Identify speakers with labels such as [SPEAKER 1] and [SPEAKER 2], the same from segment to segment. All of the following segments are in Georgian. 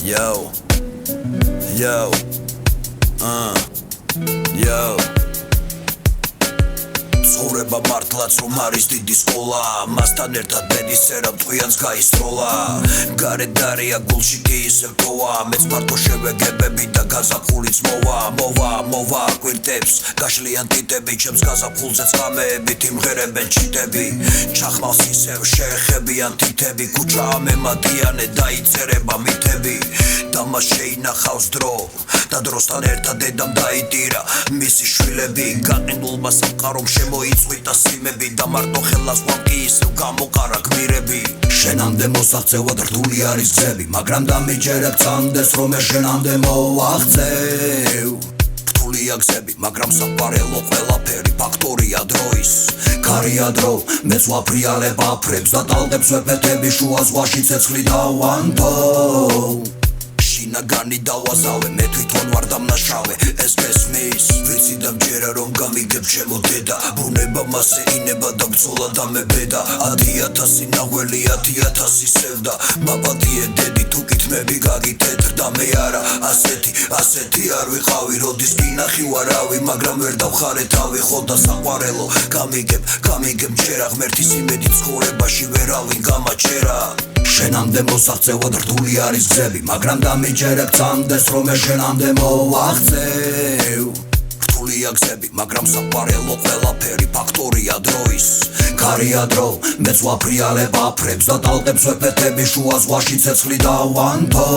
[SPEAKER 1] Yo, yo, yo. ცხოვრება მართლაც რომ არის დიდი სკოლა მასთან ერთად ბედის წერა მტყვიანს გაისროლა გარეთ დარია გულში კი ისევ თოვა მეც მარტო შევეგებები და გაზაფხულიც მოვა კვირტებს გაშლიან ტიტები ჩემს გაზაფხულზე წამეებით იმღერებენ ჩიტები ჩახმალს ისევ შეეხებიან თითები ქუჩა ამემატიანე დაიწერება მითები და მას შეინახავს დრო და დროსთან ერთად დედამ დაიტირა მისი შვილები გაყიდულმა სამყარომ იწვიდა სიმები და მარტო ხელას ვამკი ისევ გამოყარა გმირები შენამდე მოსაღწევად რთული არის გზები მაგრამ დამიჯერებ წამდეს რომ შენამდე მოვაღწევ რთულია გზები მაგრამ საყვარელო ყველაფერი ფაქტორია დროის ქარია დრო მეც ვაფრიალებ აფრებს და ტალღებს ვეფეთები შუა ზღვაში ცეცხლი დავანთო შინაგანი დავაზავე მე თვითონ ვარ დამნაშავე ეს გესმის ვიცი და მჯერა რომ გამიგებ ჩემო დედა ბუნება მასე ინება და ბრძოლა დამებედა 10,000 ნაღველი 10,000 სევდა მაპატიე დედი თუ კითმები გაგიტეთრ და მე არა ასეთი არ ვიყავი როდის გინახი ვარავი მაგრამ ვერ დავხარე თავი ხო და საყვარელო გამიგებ მჯერა ღმერთის იმედი ცხოვრებაში ვერავინ გამაჩერა შენამდე მოსაღწევად რთული არის გზები მაგრამ დამიჯერებ წამდეს რომ შენამდე მოვაღწევ რთულია გზები მაგრამ საყვარელო ყველაფერი ფაქტორია დროის ქარია დრო მეც ვაფრიალებ აფრებს და ტალღებს ვეფეთები შუა ზღვაში ცეცხლი დავანთო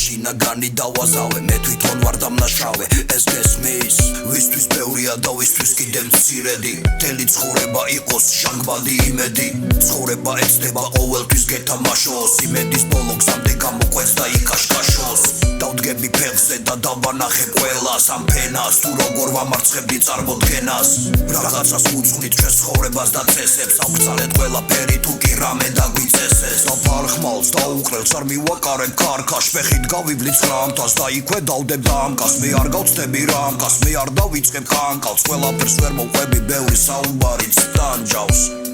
[SPEAKER 1] შინაგანი დავაზავე მე თვითონ ვარ დამნაშავე ეს გესმის ვისთვის ბევრია და ვისთვის კიდევ მცირედი მთელი ცხოვრება იყოს შანგბადი იმედი ცხოვრება ეცდება ყოველთვის გეთამაშოს იმედის ბოლო გზამდე გამოყვეს და იკაშკაშოს დავდგები ფეხზე და დავანახებ ყველას ამ ფენას თუ როგორ ვამარცხებდი წარმოდგენას რაღაცას უძღვნით ჩვენს ცხოვრებას და წესებს ავგრძალეთ ყველაფერი თუ კი რამე დაგვიწესეს დაფარხმალს დაუყრელს არ მივაკარებ ქარქაშ ფეხით გავიბლით ცხრამთას და იქვე დავდებ დამკას მე არ გავწდები რამკას მე არ დავიწყებ კანკალს ყველაფერს ვერ მოყვები ბევრი საუბარიც დანჯავს